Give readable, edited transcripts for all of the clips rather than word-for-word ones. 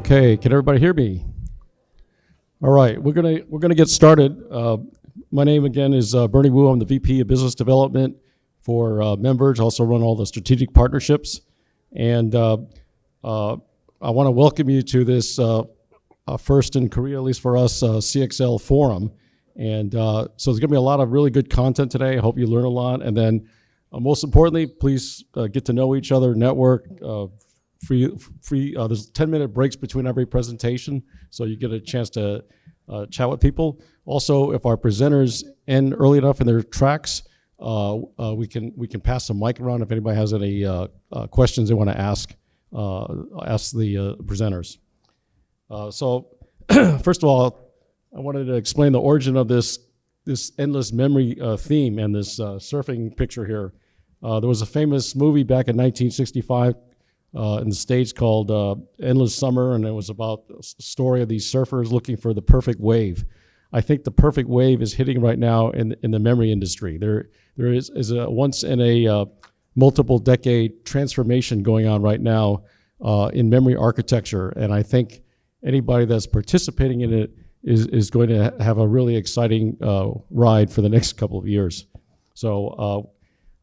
Okay, can everybody hear me? All right, we're gonna get started. My name again is Bernie Wu. I'm the VP of Business Development for Memverge. Also run all the strategic partnerships, and I want to welcome you to this first in Korea, at least for us, CXL forum. And so there's gonna be a lot of really good content today. I hope you learn a lot, and then most importantly, please get to know each other, network. There's 10-minute breaks between every presentation, so you get a chance to chat with people. Also, if our presenters end early enough in their tracks, we can pass the mic around if anybody has any questions they want to ask the presenters. So, first of all, I wanted to explain the origin of this endless memory theme and this surfing picture here. There was a famous movie back in 1965 in the States called Endless Summer, and it was about the story of these surfers looking for the perfect wave. I think the perfect wave is hitting right now in the memory industry. There is a once in a multiple decade transformation going on right now in memory architecture, and I think anybody that's participating in it is going to have a really exciting ride for the next couple of years. So,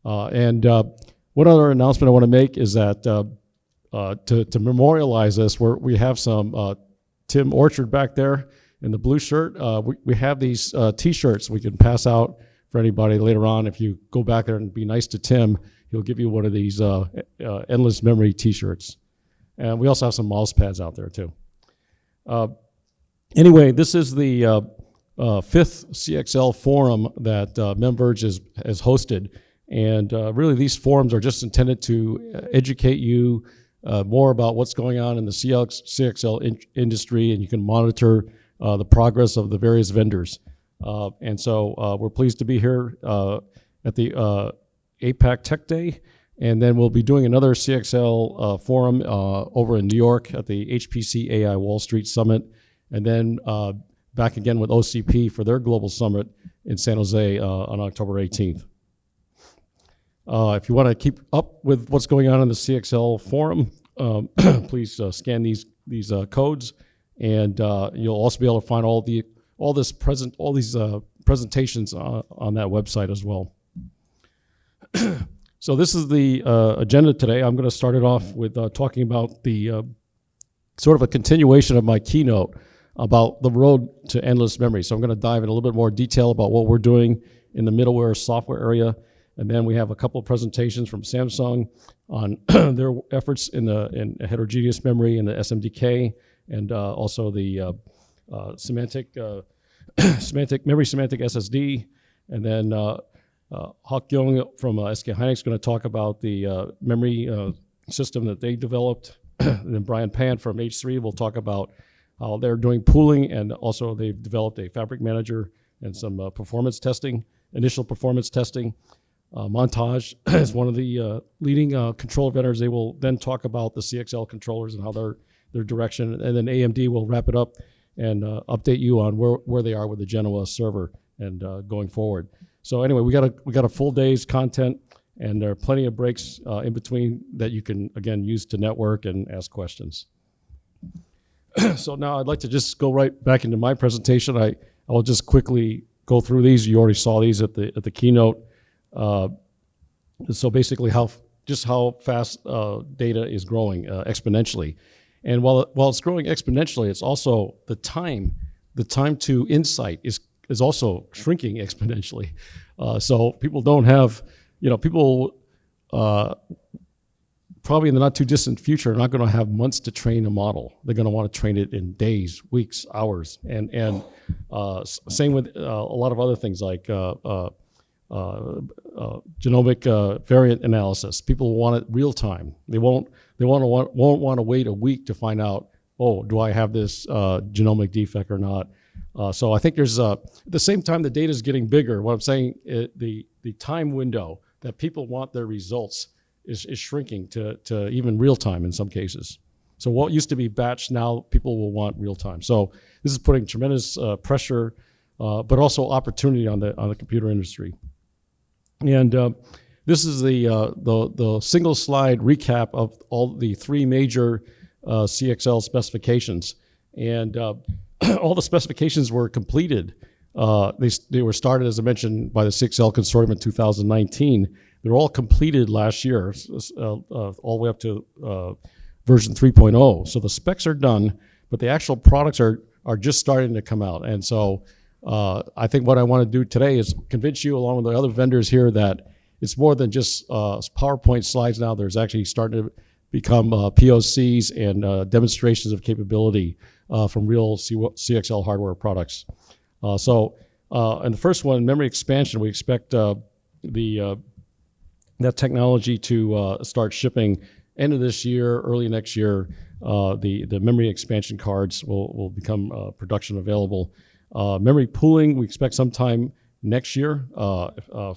one other announcement I want to make is that to memorialize this, we have some Tim Orchard back there in the blue shirt. We have these T-shirts we can pass out for anybody later on. If you go back there and be nice to Tim, he'll give you one of these Endless Memory T-shirts. And we also have some mouse pads out there too. Anyway, this is the fifth CXL forum that Memverge has hosted. And really these forums are just intended to educate you more about what's going on in the CXL industry, and you can monitor the progress of the various vendors. And so we're pleased to be here at the APAC Tech Day, and then we'll be doing another CXL forum over in New York at the HPC AI Wall Street Summit, and then back again with OCP for their global summit in San Jose on October 18th. If you want to keep up with what's going on in the CXL forum, please scan these codes, and you'll also be able to find all these presentations on that website as well. So this is the agenda today. I'm going to start it off with talking about the sort of a continuation of my keynote about the road to endless memory. So I'm going to dive in a little bit more detail about what we're doing in the middleware software area. And then we have a couple of presentations from Samsung on their efforts in heterogeneous memory and the SMDK, and also the semantic SSD. And then Hak Young from SK Hynix is going to talk about the memory system that they developed. And then Brian Pan from H3 will talk about how they're doing pooling, and also they've developed a fabric manager and some performance testing, initial performance testing. Montage is one of the leading controller vendors. They will then talk about the CXL controllers and how their direction, and then AMD will wrap it up and update you on where they are with the Genoa server and going forward. So anyway, we got a full day's content, and there are plenty of breaks in between that you can again use to network and ask questions. So now I'd like to just go right back into my presentation. I will just quickly go through these. You already saw these at the keynote. So basically how fast data is growing exponentially. And while it's growing exponentially, it's also the time to insight is also shrinking exponentially. So people don't have, people probably in the not too distant future are not going to have months to train a model. They're going to want to train it in days, weeks, hours. And same with a lot of other things like genomic variant analysis. People want it real time. They won't want to wait a week to find out, oh, do I have this genomic defect or not? So I think there's at the same time the data is getting bigger. What I'm saying, the time window that people want their results is shrinking to even real time in some cases. So what used to be batch, now people will want real time. So this is putting tremendous pressure, but also opportunity on the computer industry. And this is the single slide recap of all the three major CXL specifications. And all the specifications were completed. They were started, as I mentioned, by the CXL Consortium in 2019. They're all completed last year, all the way up to version 3.0. So the specs are done, but the actual products are just starting to come out. And so I think what I want to do today is convince you, along with the other vendors here, that it's more than just PowerPoint slides now. There's actually starting to become POCs and demonstrations of capability from real CXL hardware products. And the first one, memory expansion, we expect that technology to start shipping end of this year, early next year. The memory expansion cards will become production available. Memory pooling, we expect sometime next year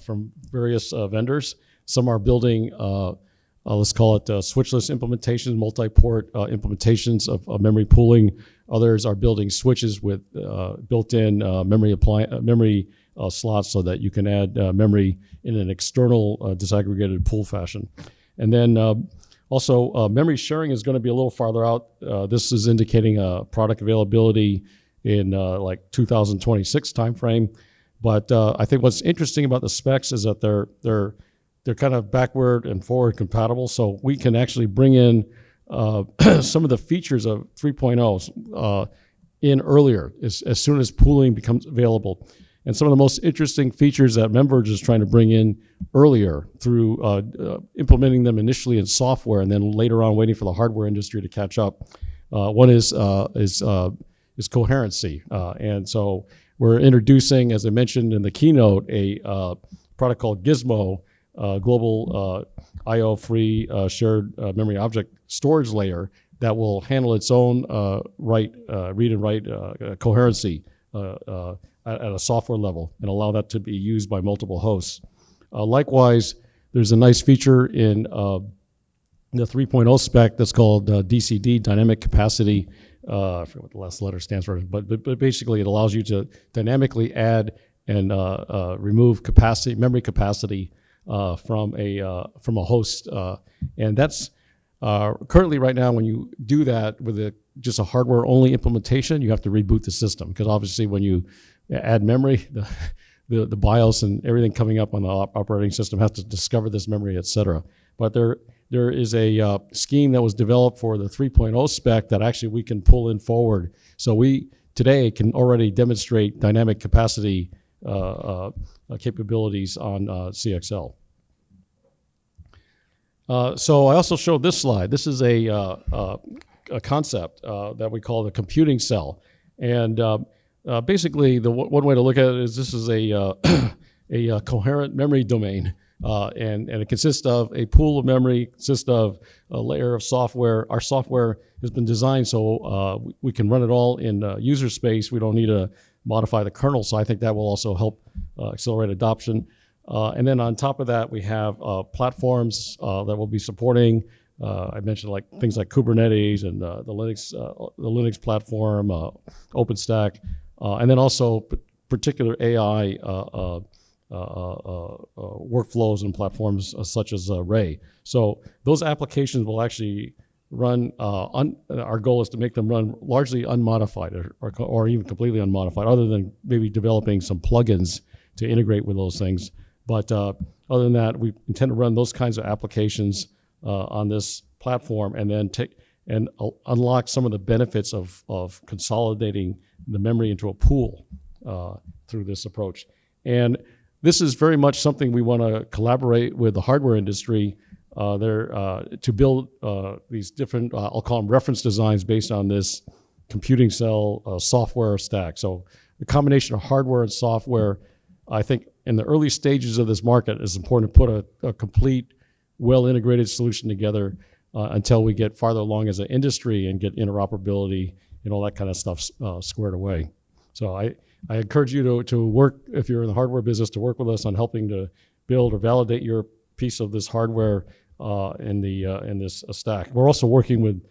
from various vendors. Some are building, let's call it switchless implementations, multi-port implementations of memory pooling. Others are building switches with built-in memory slots so that you can add memory in an external disaggregated pool fashion. And then also memory sharing is going to be a little farther out. This is indicating product availability in like 2026 timeframe. But I think what's interesting about the specs is that they're kind of backward and forward compatible. So we can actually bring in some of the features of 3.0 in earlier, as soon as pooling becomes available. And some of the most interesting features that Memverge is trying to bring in earlier through implementing them initially in software and then later on waiting for the hardware industry to catch up. One is coherency. And so we're introducing, as I mentioned in the keynote, a product called Gizmo, global I/O-free shared memory object storage layer that will handle its own read and write coherency at a software level and allow that to be used by multiple hosts. Likewise, there's a nice feature in the 3.0 spec that's called DCD, Dynamic Capacity. I forget what the last letter stands for, but basically it allows you to dynamically add and remove capacity, memory capacity from a host, and that's currently right now when you do that with just a hardware-only implementation, you have to reboot the system because obviously when you add memory, the BIOS and everything coming up on the operating system has to discover this memory, et cetera. But there is a scheme that was developed for the 3.0 spec that actually we can pull in forward. So we today can already demonstrate dynamic capacity capabilities on CXL. So I also showed this slide. This is a concept that we call the computing cell. And basically, one way to look at it is this is a coherent memory domain. And it consists of a pool of memory, consists of a layer of software. Our software has been designed so we can run it all in user space. We don't need to modify the kernel, so I think that will also help accelerate adoption. And then on top of that, we have platforms that we'll be supporting. I mentioned like things like Kubernetes and the Linux platform, OpenStack, and then also particular AI workflows and platforms such as Ray. So those applications will actually run, our goal is to make them run largely unmodified or even completely unmodified, other than maybe developing some plugins to integrate with those things. But other than that, we intend to run those kinds of applications on this platform and then unlock some of the benefits of consolidating the memory into a pool through this approach. And this is very much something we want to collaborate with the hardware industry to build these different, I'll call them reference designs based on this computing cell software stack. So the combination of hardware and software, I think in the early stages of this market, it's important to put a complete, well-integrated solution together until we get farther along as an industry and get interoperability and all that kind of stuff squared away. So I encourage you to work, if you're in the hardware business, to work with us on helping to build or validate your piece of this hardware in this stack. We're also working with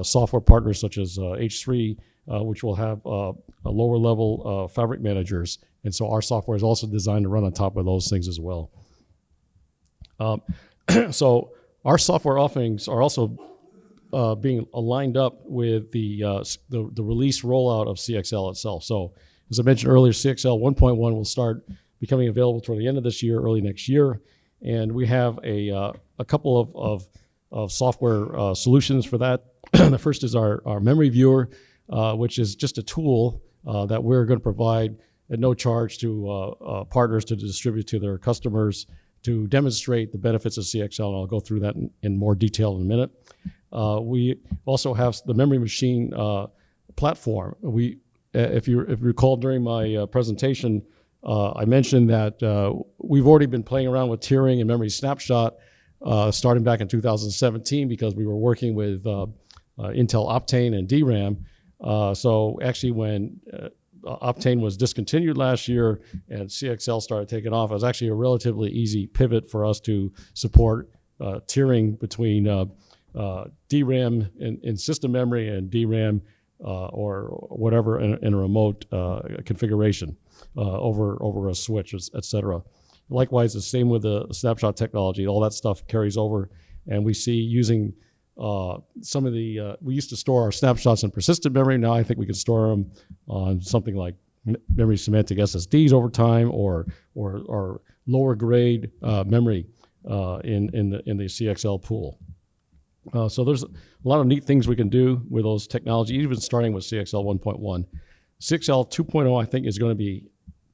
software partners such as H3, which will have lower level fabric managers. And so our software is also designed to run on top of those things as well. So our software offerings are also being aligned up with the release rollout of CXL itself. So as I mentioned earlier, CXL 1.1 will start becoming available toward the end of this year, early next year. And we have a couple of software solutions for that. The first is our memory viewer, which is just a tool that we're going to provide at no charge to partners to distribute to their customers to demonstrate the benefits of CXL, and I'll go through that in more detail in a minute. We also have the memory machine platform. If you recall during my presentation, I mentioned that we've already been playing around with tiering and memory snapshot starting back in 2017 because we were working with Intel Optane and DRAM. So actually when Optane was discontinued last year and CXL started taking off, it was actually a relatively easy pivot for us to support tiering between DRAM in system memory and DRAM or whatever in a remote configuration over a switch, et cetera. Likewise, the same with the snapshot technology. All that stuff carries over, and we see using some of the, we used to store our snapshots in persistent memory. Now I think we can store them on something like memory semantic SSDs over time, or lower grade memory in the CXL pool. So there's a lot of neat things we can do with those technologies, even starting with CXL 1.1. CXL 2.0, I think, is going to be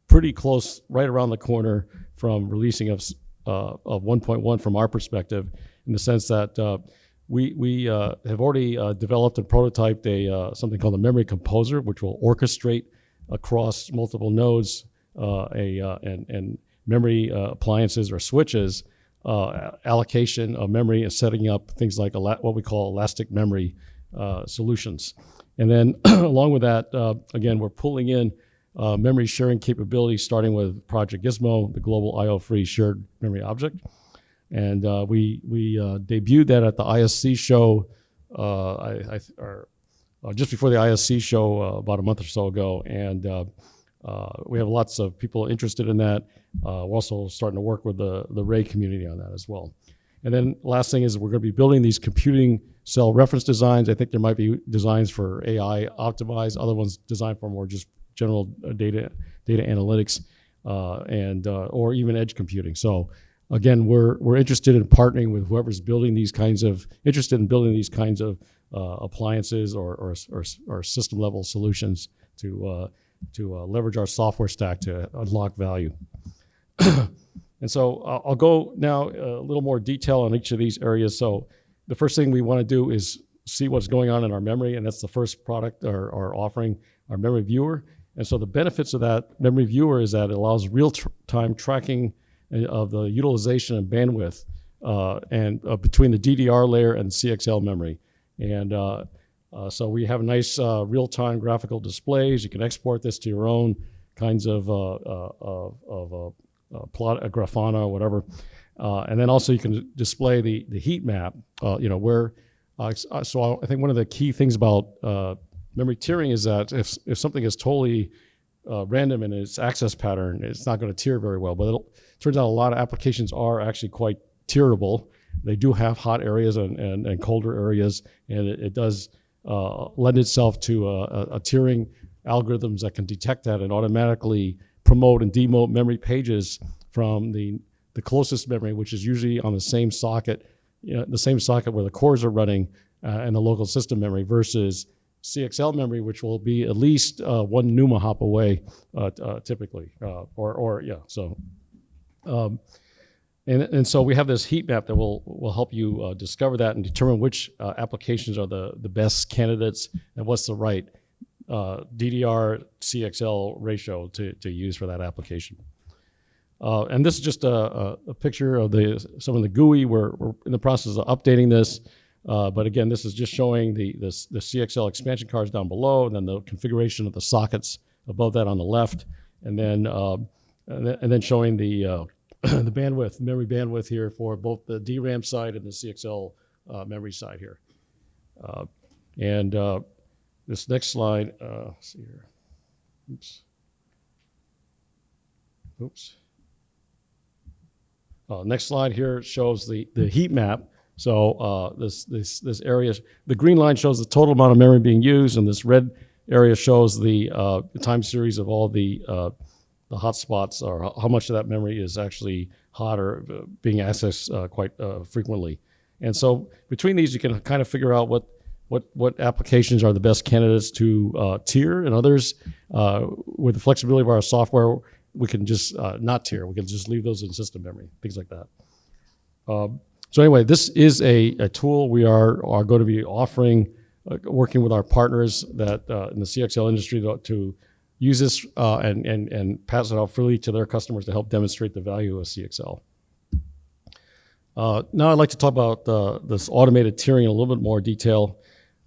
pretty close, right around the corner from releasing of 1.1 from our perspective, in the sense that we have already developed and prototyped something called a memory composer, which will orchestrate across multiple nodes and memory appliances or switches, allocation of memory and setting up things like what we call elastic memory solutions. And then along with that, again, we're pulling in memory sharing capabilities, starting with Project Gizmo, the global IO-free shared memory object. And we debuted that at the ISC show, just before the ISC show about a month or so ago. And we have lots of people interested in that. We're also starting to work with the Ray community on that as well. And then last thing is we're going to be building these computing cell reference designs. I think there might be designs for AI optimized, other ones designed for more just general data analytics or even edge computing. So again, we're interested in partnering with whoever's building these kinds of, appliances or system level solutions to leverage our software stack to unlock value. And so I'll go now a little more detail on each of these areas. So the first thing we want to do is see what's going on in our memory, and that's the first product or offering, our memory viewer. And so the benefits of that memory viewer is that it allows real-time tracking of the utilization and bandwidth between the DDR layer and CXL memory. And so we have nice real-time graphical displays. You can export this to your own kinds of plot, a Grafana or whatever. And then also you can display the heat map, where, so I think one of the key things about memory tiering is that if something is totally random in its access pattern, it's not going to tier very well. But it turns out a lot of applications are actually quite tierable. They do have hot areas and colder areas, and it does lend itself to a tiering algorithms that can detect that and automatically promote and demote memory pages from the closest memory, which is usually on the same socket, the same socket where the cores are running and the local system memory, versus CXL memory, which will be at least one NUMA hop away, typically, And so we have this heat map that will help you discover that and determine which applications are the best candidates and what's the right DDR CXL ratio to use for that application. And this is just a picture of some of the GUI. We're in the process of updating this. But again, this is just showing the CXL expansion cards down below, and then the configuration of the sockets above that on the left, and then showing the the bandwidth, memory bandwidth here for both the DRAM side and the CXL memory side here. This next slide, let's see here. Oops. Next slide here shows the heat map. So this area, the green line shows the total amount of memory being used, and this red area shows the time series of all the hotspots, or how much of that memory is actually hot or being accessed quite frequently. And so between these, you can kind of figure out what applications are the best candidates to tier, and others, with the flexibility of our software, we can just not tier. We can just leave those in system memory, things like that. So anyway, this is a tool we are going to be offering, working with our partners that in the CXL industry to use this and pass it out freely to their customers to help demonstrate the value of CXL. Now I'd like to talk about this automated tiering in a little bit more detail.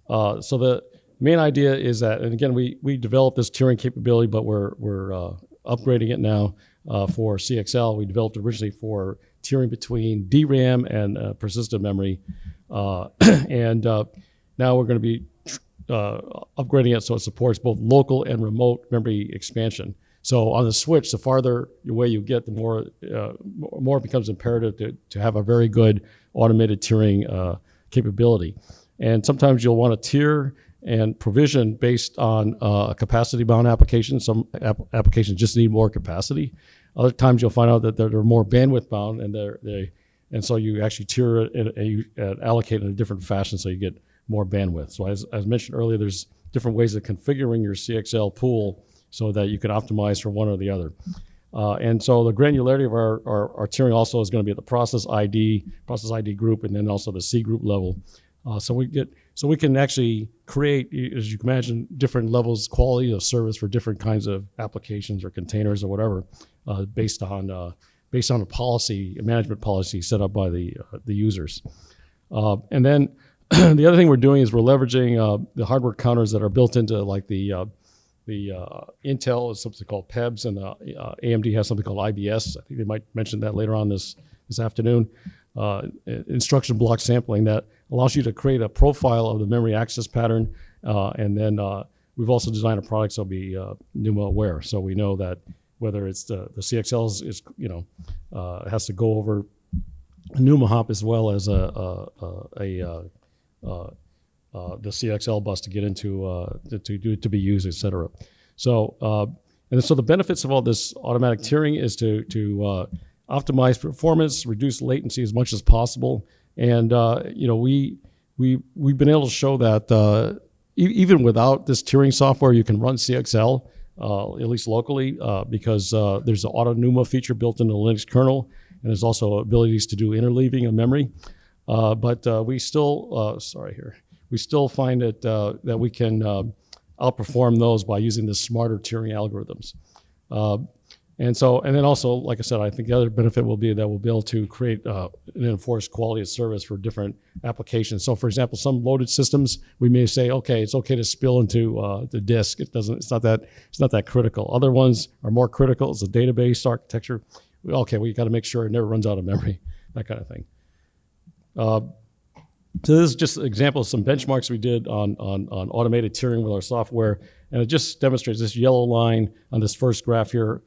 So the main idea is that, and again, we developed this tiering capability, but we're upgrading it now for CXL. We developed it originally for tiering between DRAM and persistent memory, and now we're going to be upgrading it so it supports both local and remote memory expansion. So on the switch, the farther away you get, the more it becomes imperative to have a very good automated tiering capability. And sometimes you'll want to tier and provision based on a capacity-bound application. Some applications just need more capacity. Other times you'll find out that they're more bandwidth-bound, and so you actually tier it and you allocate in a different fashion so you get more bandwidth. So as mentioned earlier, there's different ways of configuring your CXL pool so that you can optimize for one or the other. And so the granularity of our tiering also is going to be at the process ID group, and then also the C group level. So we can actually create, as you can imagine, different levels, quality of service for different kinds of applications or containers or whatever, based on a policy, a management policy set up by the users. And then the other thing we're doing is we're leveraging the hardware counters that are built into like the Intel is something called PEBs, and AMD has something called IBS. I think they might mention that later on this afternoon. Instruction block sampling that allows you to create a profile of the memory access pattern, and then we've also designed a product so it'll be NUMA aware, so we know that whether it's the CXL is has to go over a NUMA hop as well as the CXL bus to get into to be used, etc. So and so the benefits of all this automatic tiering is to optimize performance, reduce latency as much as possible, and we've been able to show that even without this tiering software, you can run CXL at least locally because there's an auto NUMA feature built into the Linux kernel, and there's also abilities to do interleaving of memory. But we still find that we can outperform those by using the smarter tiering algorithms. And then also, like I said, I think the other benefit will be that we'll be able to create an enforced quality of service for different applications. So, for example, some loaded systems, we may say, okay, it's okay to spill into the disk. It's not that critical. Other ones are more critical. It's a database architecture. Okay, we got to make sure it never runs out of memory, that kind of thing. So this is just an example of some benchmarks we did on automated tiering with our software, and it just demonstrates this yellow line on this first graph here.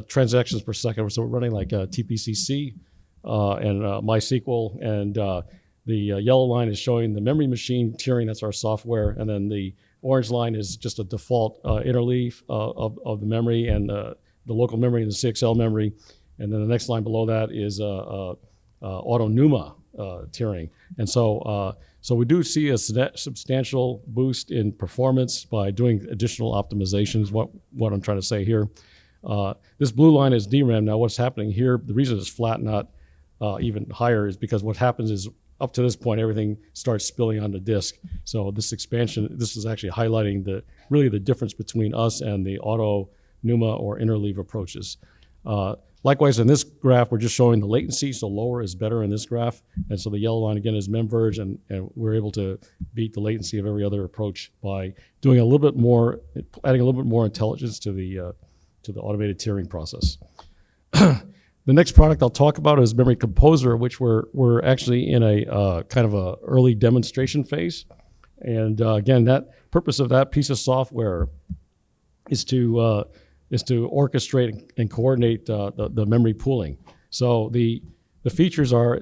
Transactions per second. So we're running like TPCC and MySQL, and the yellow line is showing the memory machine tiering. That's our software, and then the orange line is just a default interleave of the memory and the local memory and the CXL memory, and then the next line below that is auto NUMA tiering. And so we do see a substantial boost in performance by doing additional optimizations. What I'm trying to say here. This blue line is DRAM. Now what's happening here, the reason it's flat, not even higher, is because what happens is up to this point, everything starts spilling on the disk. So this expansion, this is actually highlighting the difference between us and the auto NUMA or interleave approaches. Likewise, in this graph, we're just showing the latency, so lower is better in this graph. And so the yellow line, again, is memverge, and we're able to beat the latency of every other approach by doing a little bit more, adding a little bit more intelligence to the automated tiering process. The next product I'll talk about is Memory Composer, which we're actually in a kind of a early demonstration phase. And again, that purpose of that piece of software is to orchestrate and coordinate the memory pooling. So the the features are,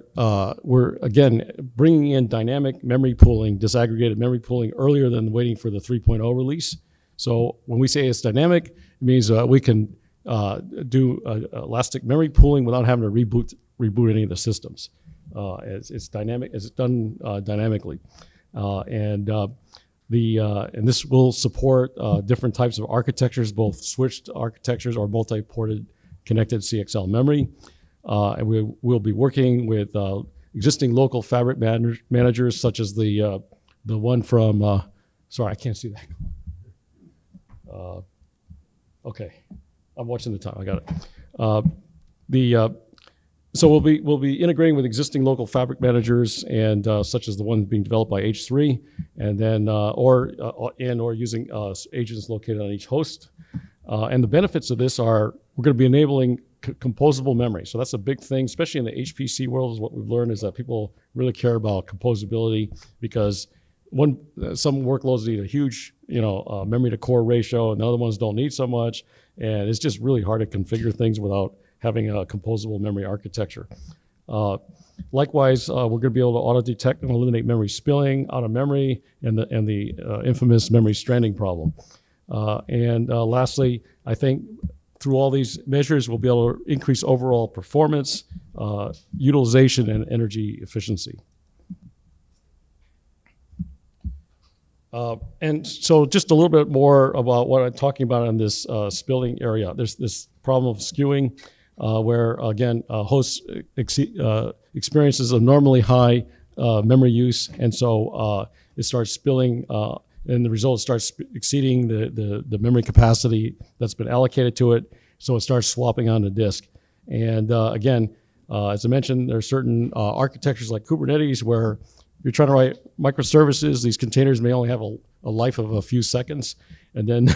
we're, again, bringing in dynamic memory pooling, disaggregated memory pooling earlier than waiting for the 3.0 release. So when we say it's dynamic, it means we can do elastic memory pooling without having to reboot any of the systems. It's dynamic, it's done dynamically. And this will support different types of architectures, both switched architectures or multi-ported connected CXL memory. And we'll be working with existing local fabric managers, such as the one from, sorry, I can't see that. Okay, I'm watching the time. I got it. So we'll be integrating with existing local fabric managers, and such as the one being developed by H3, and then or using agents located on each host. And the benefits of this are we're going to be enabling composable memory. So that's a big thing, especially in the HPC world. Is what we've learned is that people really care about composability, because some workloads need a huge memory to core ratio, and the other ones don't need so much, and it's just really hard to configure things without having a composable memory architecture. Likewise, we're going to be able to auto-detect and eliminate memory spilling out of memory and the infamous memory stranding problem. Lastly, I think through all these measures, we'll be able to increase overall performance, utilization, and energy efficiency. And so just a little bit more about what I'm talking about on this spilling area. There's this problem of skewing, where, again, host experiences a normally high memory use, and so it starts spilling, and the result starts exceeding the memory capacity that's been allocated to it, so it starts swapping on the disk. And again, as I mentioned, there are certain architectures like Kubernetes where you're trying to write microservices. These containers may only have a life of a few seconds, and then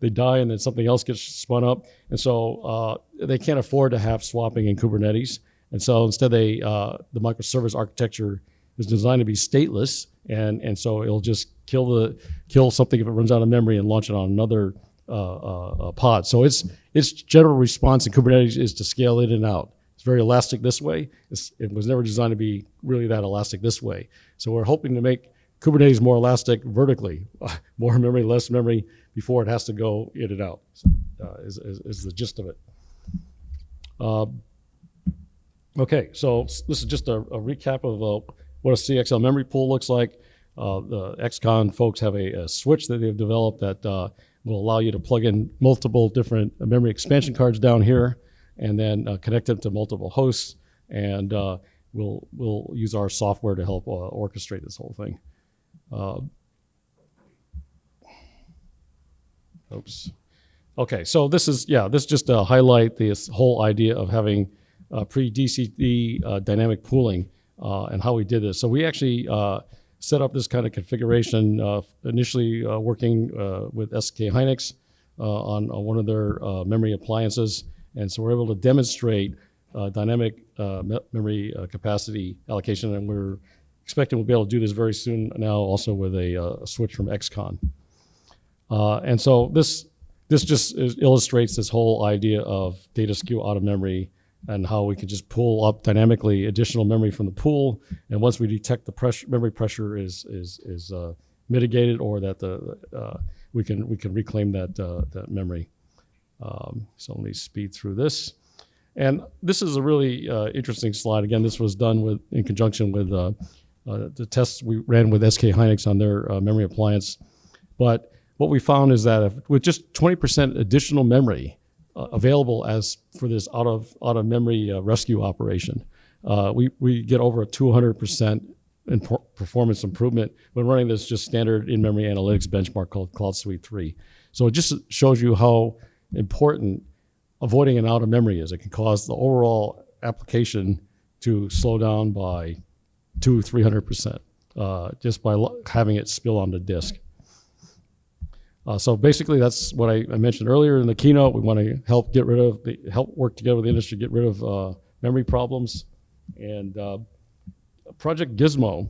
they die, and then something else gets spun up. And so they can't afford to have swapping in Kubernetes. And so instead, the microservice architecture is designed to be stateless, and so it'll just kill something if it runs out of memory and launch it on another pod. So its general response in Kubernetes is to scale in and out. It's very elastic this way. It was never designed to be really that elastic this way. So we're hoping to make Kubernetes more elastic vertically, more memory, less memory, before it has to go in and out, is the gist of it. Okay, so this is just a recap of what a CXL memory pool looks like. The XCon folks have a switch that they've developed that will allow you to plug in multiple different memory expansion cards down here, and then connect them to multiple hosts, and we'll use our software to help orchestrate this whole thing. Oops. Okay, so this is just to highlight this whole idea of having pre-DCD dynamic pooling and how we did this. So we actually set up this kind of configuration initially working with SK Hynix on one of their memory appliances. And so we're able to demonstrate dynamic memory capacity allocation, and we're expecting we'll be able to do this very soon now also with a switch from XCon. And so this just illustrates this whole idea of data skew out of memory and how we can just pull up dynamically additional memory from the pool. And once we detect the memory pressure is mitigated, or that we can reclaim that memory. So let me speed through this. And this is a really interesting slide. Again, this was done in conjunction with the tests we ran with SK Hynix on their memory appliance. But what we found is that with just 20% additional memory available for this out of memory rescue operation, we get over a 200% performance improvement when running this just standard in-memory analytics benchmark called Cloud Suite 3. So it just shows you how important avoiding an out of memory is. It can cause the overall application to slow down by 200-300% just by having it spill on the disk. So basically, that's what I mentioned earlier in the keynote. We want to help work together with the industry, get rid of memory problems. And Project Gizmo,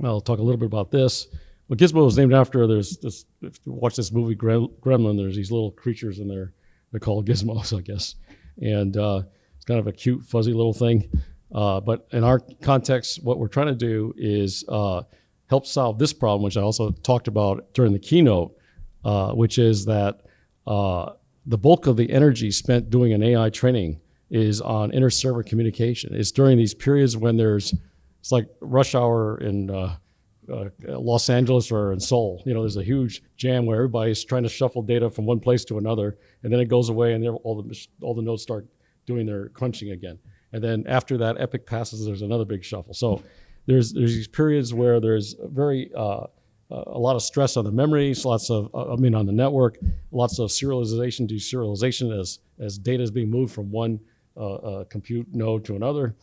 I'll talk a little bit about this. Well, Gizmo was named after, if you watch this movie Gremlin, there's these little creatures in there. They're called gizmos, I guess. And it's kind of a cute, fuzzy little thing. But in our context, what we're trying to do is help solve this problem, which I also talked about during the keynote, which is that the bulk of the energy spent doing an AI training is on inter-server communication. It's during these periods when it's like rush hour in Los Angeles or in Seoul. There's a huge jam where everybody's trying to shuffle data from one place to another, and then it goes away, and all the nodes start doing their crunching again. And then after that epic passes, there's another big shuffle. So there's these periods where there's a lot of stress on the memories, on the network, lots of serialization, deserialization as data is being moved from one compute node to another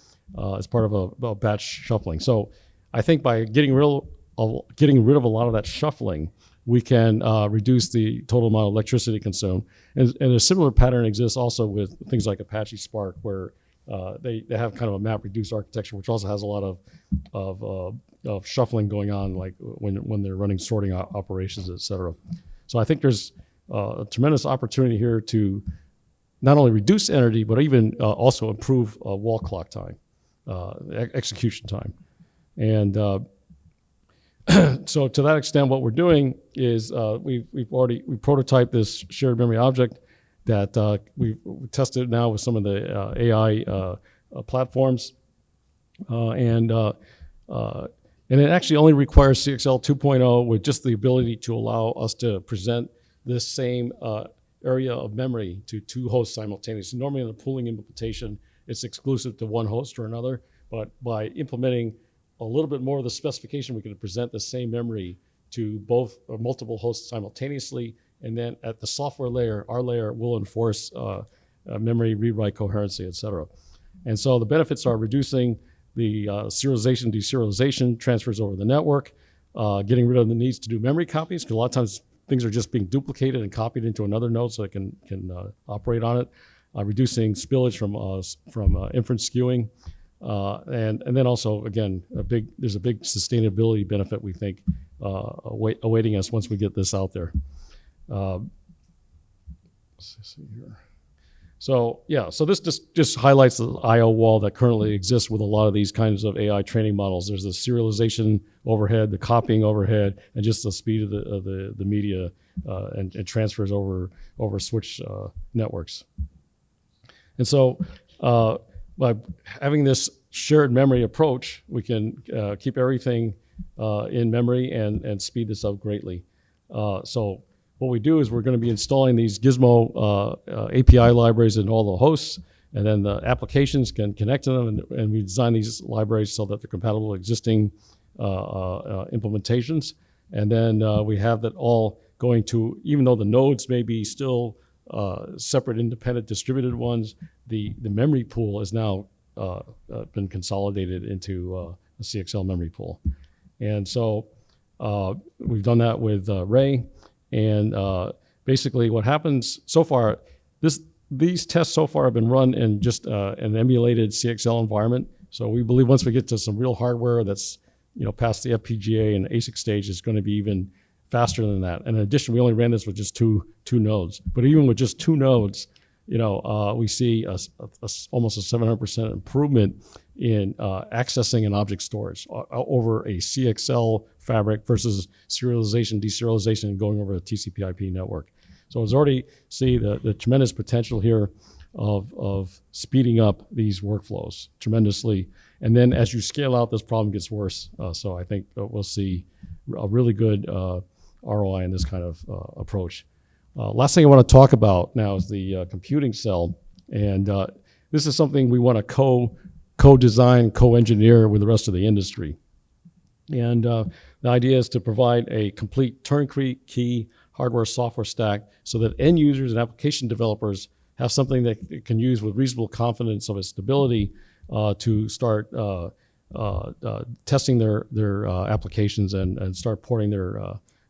as part of a batch shuffling. So I think by getting rid of a lot of that shuffling, we can reduce the total amount of electricity consumed. And a similar pattern exists also with things like Apache Spark, where they have kind of a map-reduced architecture, which also has a lot of shuffling going on, like when they're running sorting operations, et cetera. So I think there's a tremendous opportunity here to not only reduce energy, but even also improve wall clock time, execution time. And so to that extent, what we're doing is we prototyped this shared memory object that we tested now with some of the AI platforms, and it actually only requires CXL 2.0 with just the ability to allow us to present this same area of memory to two hosts simultaneously. Normally in a pooling implementation, it's exclusive to one host or another, but by implementing a little bit more of the specification, we can present the same memory to both or multiple hosts simultaneously. And then at the software layer, our layer will enforce memory rewrite coherency, et cetera. And so the benefits are reducing the serialization, deserialization, transfers over the network, getting rid of the needs to do memory copies, because a lot of times things are just being duplicated and copied into another node so it can operate on it, reducing spillage from inference skewing. And then also, again, there's a big sustainability benefit, we think, awaiting us once we get this out there. Let's see here. So this just highlights the I/O wall that currently exists with a lot of these kinds of AI training models. There's the serialization overhead, the copying overhead, and just the speed of the media and transfers over switch networks. And so by having this shared memory approach, we can keep everything in memory and speed this up greatly. So what we do is we're going to be installing these Gizmo API libraries in all the hosts, and then the applications can connect to them, and we design these libraries so that they're compatible with existing implementations. And then we have that all going to, even though the nodes may be still separate, independent, distributed ones, the memory pool has now been consolidated into a CXL memory pool. And so we've done that with Ray. And basically what happens so far, these tests so far have been run in just an emulated CXL environment. So we believe once we get to some real hardware that's past the FPGA and ASIC stage, it's going to be even faster than that. And in addition, we only ran this with just two nodes. But even with just two nodes, we see almost a 700% improvement in accessing an object storage over a CXL fabric versus serialization, deserialization, and going over a TCP/IP network. So it's already see the tremendous potential here of speeding up these workflows tremendously. And then as you scale out, this problem gets worse. So I think we'll see a really good ROI in this kind of approach. Last thing I want to talk about now is the computing cell. And this is something we want to co-design, co-engineer with the rest of the industry. And the idea is to provide a complete turnkey hardware software stack so that end users and application developers have something that they can use with reasonable confidence of its stability to start testing their applications and start porting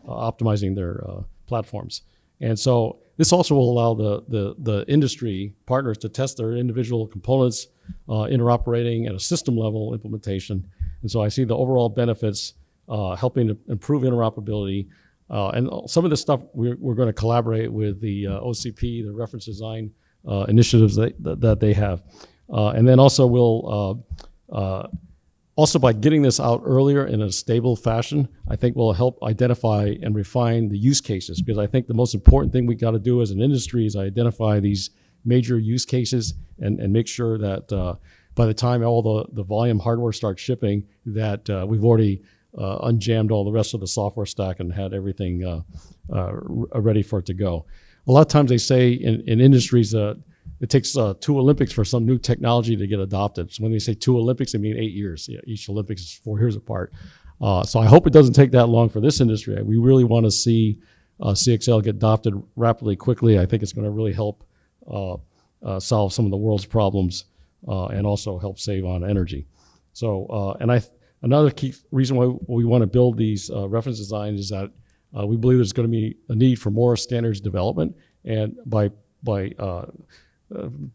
optimizing their platforms. And so this also will allow the industry partners to test their individual components, interoperating at a system level implementation. And so I see the overall benefits helping to improve interoperability. And some of this stuff we're going to collaborate with the OCP, the reference design initiatives that they have. And then also we'll Also, by getting this out earlier in a stable fashion, I think will help identify and refine the use cases, because I think the most important thing we got to do as an industry is identify these major use cases and make sure that by the time all the volume hardware starts shipping, that we've already unjammed all the rest of the software stack and had everything ready for it to go. A lot of times they say in industries it takes 2 Olympics for some new technology to get adopted. So when they say 2 Olympics, they mean 8 years. Yeah, each Olympics is 4 years apart. So I hope it doesn't take that long for this industry. We really want to see CXL get adopted rapidly, quickly. I think it's going to really help solve some of the world's problems and also help save on energy. So, another key reason why we want to build these reference designs is that we believe there's going to be a need for more standards development, and by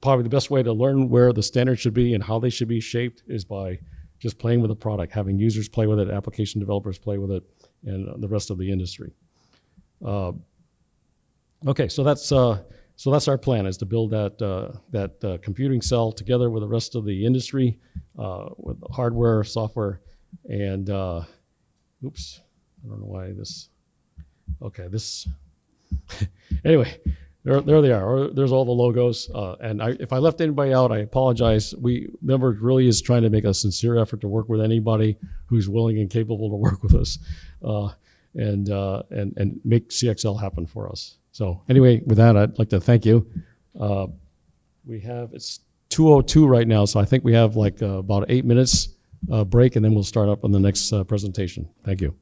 probably the best way to learn where the standards should be and how they should be shaped is by just playing with the product, having users play with it, application developers play with it, and the rest of the industry. Okay, so that's our plan, is to build that computing cell together with the rest of the industry, with hardware, software, and oops, I don't know why this. Okay, this. Anyway. There they are. There's all the logos. And if I left anybody out, I apologize. Member really is trying to make a sincere effort to work with anybody who's willing and capable to work with us, and make CXL happen for us. So anyway, with that, I'd like to thank you. It's 2:02 right now, so I think we have like about 8 minutes break, and then we'll start up on the next presentation. Thank you.